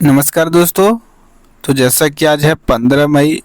नमस्कार दोस्तों। तो जैसा कि आज है 15 मई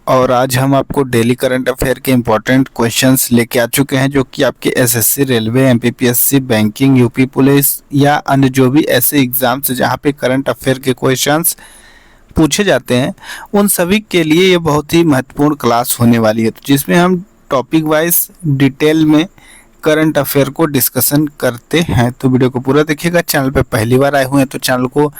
और आज हम आपको डेली करंट अफेयर के इम्पोर्टेंट क्वेश्चंस लेके आ चुके हैं जो कि आपके SSC, railway, MPPSC, banking, UP police या अन्य जो भी ऐसे एग्जाम्स हैं जहां पे करंट अफेयर के क्वेश्चंस पूछे जाते हैं उन सभी के लिए ये बहुत ही महत्वपूर्ण क्लास होने वाली है, तो जिसमें हम टॉपिक वाइज डिटेल में करंट अफेयर को डिस्कशन करते हैं। तो वीडियो को पूरा देखिएगा। चैनल पे पहली बार आए हुए हैं तो चैनल को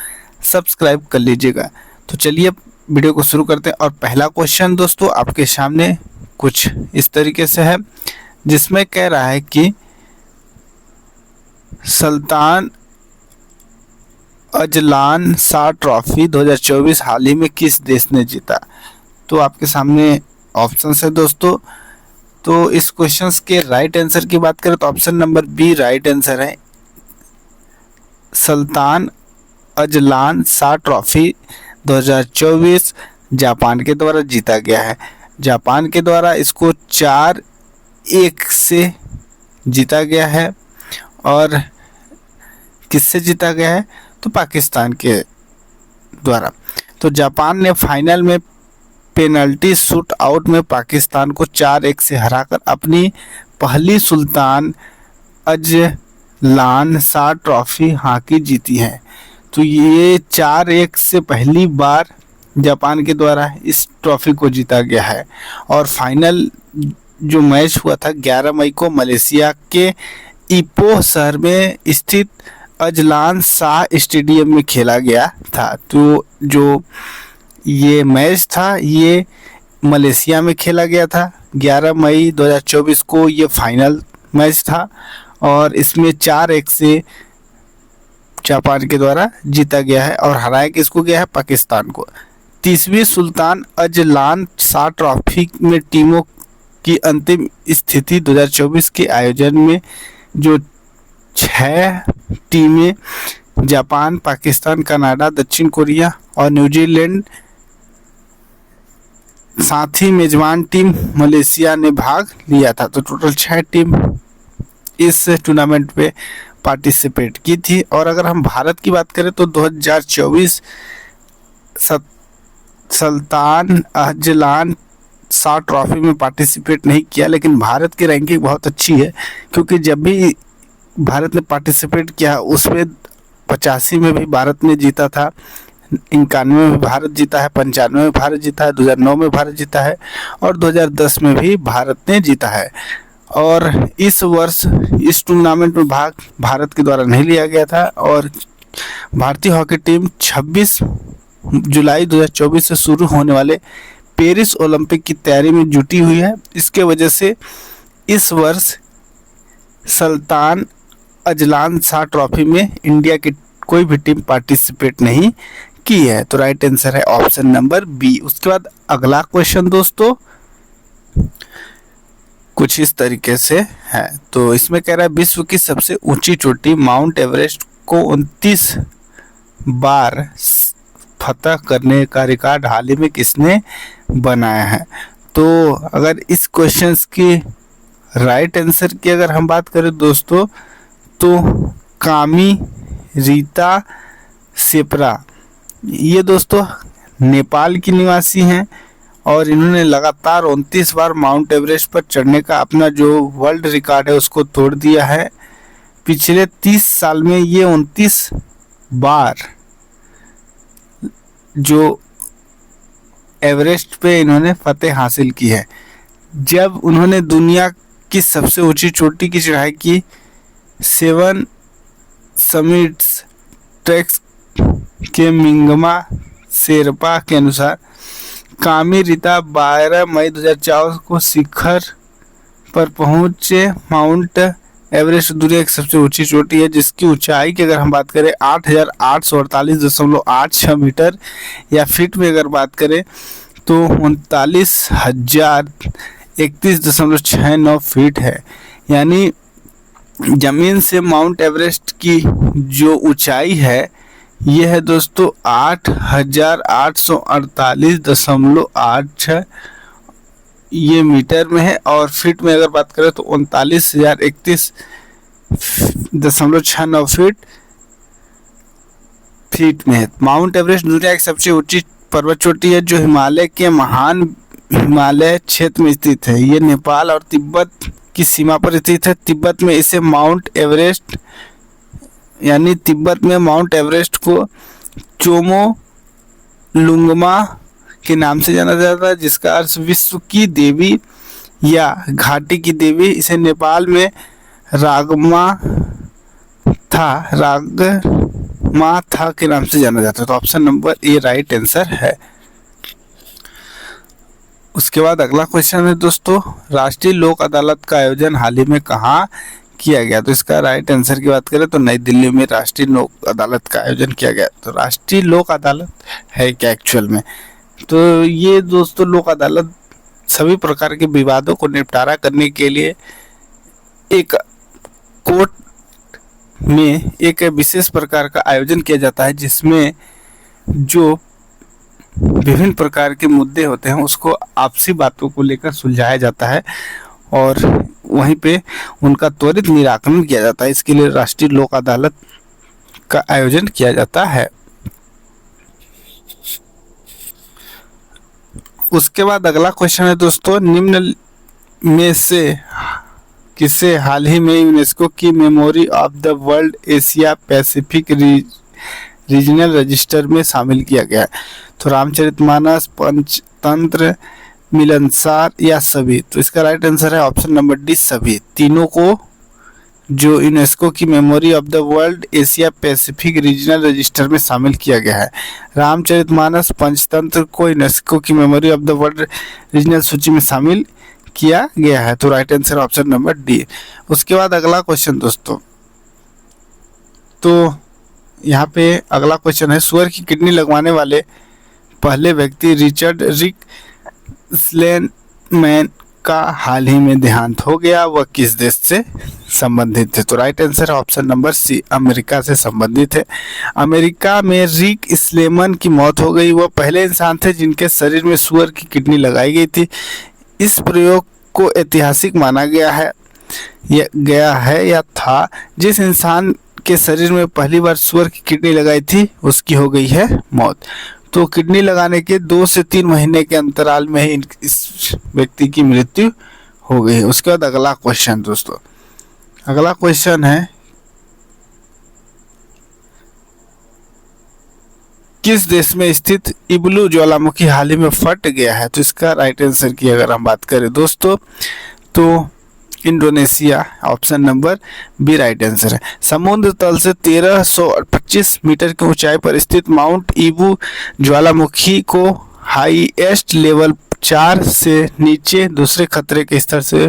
सब्सक्राइब कर लीजिएगा। तो चलिए वीडियो को शुरू करते हैं। और पहला क्वेश्चन दोस्तों आपके सामने कुछ इस तरीके से है, जिसमें कह रहा है कि सुल्तान अजलान शाह ट्रॉफी 2024 हाल ही में किस देश ने जीता। तो आपके सामने ऑप्शन है दोस्तों। तो इस क्वेश्चन के राइट आंसर की बात करें तो option number B right answer है। Sultan Azlan Shah trophy 2024 Japan के द्वारा जीता गया है। जापान के द्वारा इसको 4-1 से जीता गया है। और किससे जीता गया है तो पाकिस्तान के द्वारा। तो जापान ने फाइनल में पेनल्टी शूट आउट में पाकिस्तान को 4-1 से हराकर अपनी पहली सुल्तान अजलान शाह ट्रॉफी हॉकी जीती है। तो ये 4-1 से पहली बार जापान के द्वारा इस ट्रॉफी को जीता गया है। और फाइनल जो मैच हुआ था 11 मई को मलेशिया के इपोह शहर में स्थित अजलान शाह स्टेडियम में खेला गया था। तो जो ये मैच था ये मलेशिया में खेला गया था। 11 मई 2024 को ये फाइनल मैच था और इसमें 4-1 से जापान के द्वारा जीता गया है और हराया किसको गया है पाकिस्तान को। 30वीं सुल्तान अजलान शाह ट्रॉफी में टीमों की अंतिम स्थिति 2024 के आयोजन में जो 6 टीमें जापान, पाकिस्तान, कनाडा, दक्षिण कोरिया और न्यूजीलैंड साथ ही मेजबान टीम मलेशिया ने भाग लिया था। तो टोटल 6 टीम इस टूर्नामेंट पे पार्टिसिपेट की थी। और अगर हम भारत की बात करें तो 2024 सुल्तान अजलान शाह ट्रॉफी में पार्टिसिपेट नहीं किया, लेकिन भारत की रैंकिंग बहुत अच्छी है क्योंकि जब भी भारत ने पार्टिसिपेट किया उसमें 85 में भी भारत ने जीता था, 91 में भारत जीता है, 95 में भारत जीता है, 2009 में भारत जीता है और 2010 में भी भारत ने जीता है। और इस वर्ष इस टूर्नामेंट में भाग भारत के द्वारा नहीं लिया गया था। और भारतीय हॉकी टीम 26 जुलाई 2024 से शुरू होने वाले पेरिस ओलंपिक की तैयारी में जुटी हुई है। इसके वजह से इस वर्ष सुल्तान अजलान शाह ट्रॉफी में इंडिया की कोई भी टीम पार्टिसिपेट नहीं की है। तो राइट आंसर है ऑप्शन नंबर बी। उसके बाद अगला क्वेश्चन दोस्तों कुछ इस तरीके से है। तो इसमें कह रहा है विश्व की सबसे ऊंची चोटी माउंट एवरेस्ट को 29 बार फतह करने का रिकॉर्ड हाल ही में किसने बनाया है। तो अगर इस क्वेश्चंस की राइट आंसर की अगर हम बात करें दोस्तों तो कामी रीता सेपरा, ये दोस्तों नेपाल की निवासी हैं और इन्होंने लगातार 29 बार माउंट एवरेस्ट पर चढ़ने का अपना जो वर्ल्ड रिकॉर्ड है उसको तोड़ दिया है। पिछले 30 साल में ये 29 बार जो एवरेस्ट पे इन्होंने फतेह हासिल की है। जब उन्होंने दुनिया की सबसे ऊंची चोटी की चढ़ाई की 7 समिट्स ट्रैक्स के मिंगमा शेरपा के अनुसार कामी रीता 12 मई 2004 को शिखर पर पहुंचे। माउंट एवरेस्ट दुनिया की सबसे ऊंची चोटी है जिसकी ऊंचाई की अगर हम बात करें 8,848.86 मीटर या फीट में अगर बात करें तो 39,031.69 फीट है। यानी जमीन से माउंट एवरेस्ट की जो ऊंचाई है यह है दोस्तों 8,848.86 ये मीटर में है और फीट में अगर बात करें तो 39,031.69 फीट फीट में है। माउंट एवरेस्ट दुनिया की सबसे ऊंची पर्वत चोटी है जो हिमालय के महान हिमालय क्षेत्र में स्थित है। ये नेपाल और तिब्बत की सीमा पर स्थित है। तिब्बत में इसे माउंट एवरेस्ट यानी तिब्बत में माउंट एवरेस्ट को चोमो लुंगमा के नाम से जाना जाता है, जिसका अर्थ विश्व की देवी या घाटी की देवी। इसे नेपाल में रागमाथा के नाम से जाना जाता है। तो option number A right answer है। उसके बाद अगला क्वेश्चन है दोस्तों, राष्ट्रीय लोक अदालत का आयोजन हाल ही में कहाँ किया गया? तो इसका राइट आंसर की बात करें तो नई दिल्ली में राष्ट्रीय लोक अदालत का आयोजन किया गया। तो राष्ट्रीय लोक अदालत है क्या एक्चुअल में? तो ये दोस्तों लोक अदालत सभी प्रकार के विवादों को निपटारा करने के लिए एक कोर्ट में एक विशेष प्रकार का आयोजन किया जाता है, जिसमें जो विभिन्न प्रकार के मुद्दे होते हैं उसको आपसी बातों को लेकर सुलझाया जाता है और वहीं पे उनका त्वरित निराकरण किया जाता है। इसके लिए राष्ट्रीय लोक अदालत का आयोजन किया जाता है। उसके बाद अगला क्वेश्चन है दोस्तों, निम्न में से किसे हाल ही में यूनेस्को की memory of the world Asia Pacific regional register में शामिल किया गया है? तो रामचरितमानस, पंचतंत्र, मिलनसार या सभी? तो इसका राइट आंसर है ऑप्शन नंबर डी सभी। तीनों को जो यूनेस्को की memory of the world Asia Pacific regional register में शामिल किया गया है। रामचरितमानस, पंचतंत्र को यूनेस्को की memory of the world regional सूची में शामिल किया गया है। तो right answer option number D. उसके बाद अगला क्वेश्चन दोस्तों, तो यहाँ पे अगला क्वेश्चन है, सुअर की किडनी लगवाने वाले पहले व्यक्ति रिचर्ड रिक स्लेनमैन का हाल ही में देहांत हो गया। वह किस देश से संबंधित थे? तो राइट आंसर है ऑप्शन नंबर सी, अमेरिका से संबंधित है। अमेरिका में रिक स्लेमन की मौत हो गई। वह पहले इंसान थे जिनके शरीर में सुअर की किडनी लगाई गई थी। इस प्रयोग को ऐतिहासिक माना गया है या था। जिस इंसान के शरीर में पहली बार सुअर की किडनी लगाई थी उसकी हो गई है मौत। तो किडनी लगाने के 2 से 3 महीने के अंतराल में ही इस व्यक्ति की मृत्यु हो गई। उसके बाद अगला क्वेश्चन दोस्तों, अगला क्वेश्चन है, किस देश में स्थित इब्लू ज्वालामुखी हाल ही में फट गया है? तो इसका राइट आंसर की अगर हम बात करें दोस्तों तो Indonesia, option number B right answer है। समुद्र तल से 1325 मीटर की ऊंचाई पर स्थित माउंट ईबू ज्वालामुखी को हाईएस्ट लेवल 4 से नीचे दूसरे खतरे के स्तर से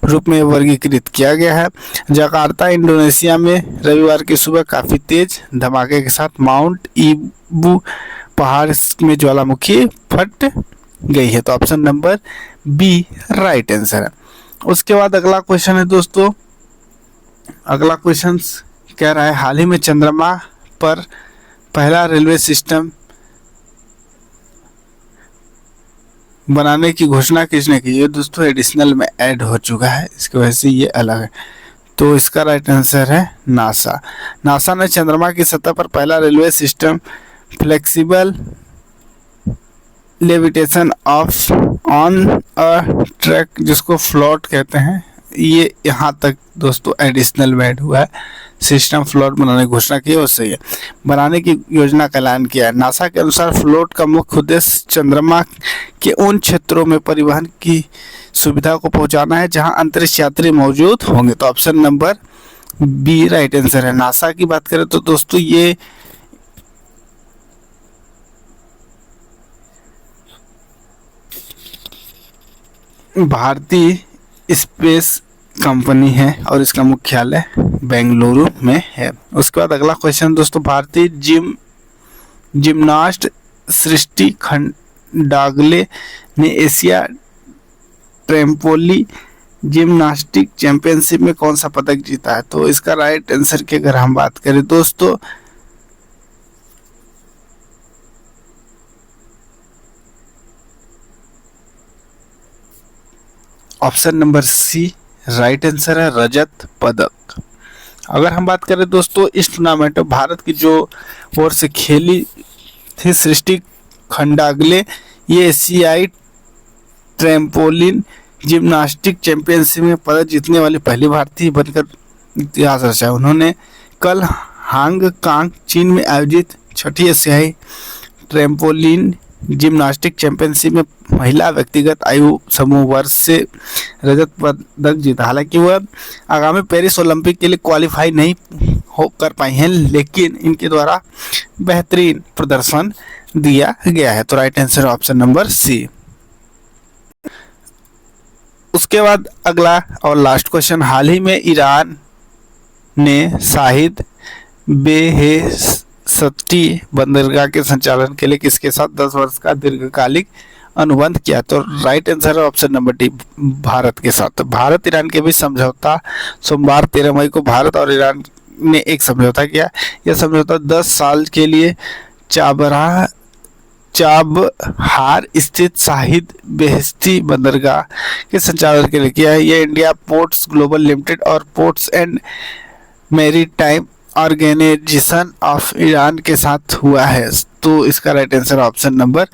रूप में वर्गीकृत किया गया है। जकार्ता इंडोनेशिया में रविवार की सुबह काफ़ी तेज धमाके के साथ माउंट ईबू पहाड़ में ज्वालामुखी फट गई है। तो option number B right answer है। उसके बाद अगला क्वेश्चन है दोस्तों, अगला क्वेश्चन कह रहा है, हाल ही में चंद्रमा पर पहला रेलवे सिस्टम बनाने की घोषणा किसने की? ये दोस्तों एडिशनल में ऐड हो चुका है, इसकी वजह से ये अलग है। तो इसका राइट आंसर है नासा। नासा ने चंद्रमा की सतह पर पहला railway system flexible levitation of on a track, जिसको फ्लोट कहते हैं, ये यहाँ तक दोस्तों एडिशनल में ऐड हुआ है। सिस्टम फ्लोट बनाने की घोषणा की है, उससे ये बनाने की योजना का ऐलान किया है। नासा के अनुसार फ्लोट का मुख्य उद्देश्य चंद्रमा के उन क्षेत्रों में परिवहन की सुविधा को पहुंचाना है जहां अंतरिक्ष यात्री मौजूद होंगे। तो option number B right answer है। नासा की बात करें तो दोस्तों ये भारतीय स्पेस कंपनी है और इसका मुख्यालय बेंगलुरु में है। उसके बाद अगला क्वेश्चन दोस्तों, भारतीय जिम्नास्ट सृष्टि खंडागले ने एशिया ट्रैम्पोली जिम्नास्टिक चैंपियनशिप में कौन सा पदक जीता है? तो इसका राइट आंसर की अगर हम बात करें दोस्तों option number C right answer है, रजत पदक। अगर हम बात करें दोस्तों इस टूर्नामेंट में भारत की जो ओर से खेली थी सृष्टि खंडागले, ये एशियाई ट्रैम्पोलिन जिम्नास्टिक चैंपियनशिप में पदक जीतने वाली पहली भारतीय बनकर इतिहास रचा। उन्होंने कल हांगकांग चीन में आयोजित छठी एशियाई ट्रैम्पोलिन जिम्नास्टिक चैंपियनशिप में महिला व्यक्तिगत आयु समूह वर्ष से रजत पदक जीता। हालांकि वह आगामी पेरिस ओलंपिक के लिए क्वालिफाई नहीं हो कर पाई हैं, लेकिन इनके द्वारा बेहतरीन प्रदर्शन दिया गया है। तो right answer option number C. उसके बाद अगला और लास्ट क्वेश्चन, हाल ही में ईरान ने शाहिद बेहेशती बंदरगाह के संचालन के लिए किसके साथ 10 वर्ष का दीर्घकालिक अनुबंध किया? तो राइट आंसर है ऑप्शन नंबर डी, भारत के साथ। भारत ईरान के बीच समझौता सोमवार 13 मई को भारत और ईरान ने एक समझौता किया। यह समझौता 10 साल के लिए चाबहार स्थित शाहिद बेहेशती बंदरगाह के संचालन के लिए किया है। यह इंडिया पोर्ट्स ग्लोबल लिमिटेड और Ports and Maritime Organization of Iran के साथ हुआ है। तो इसका right answer option number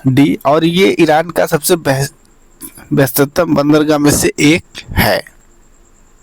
D, और ये ईरान का सबसे व्यस्ततम बंदरगाह में से एक है।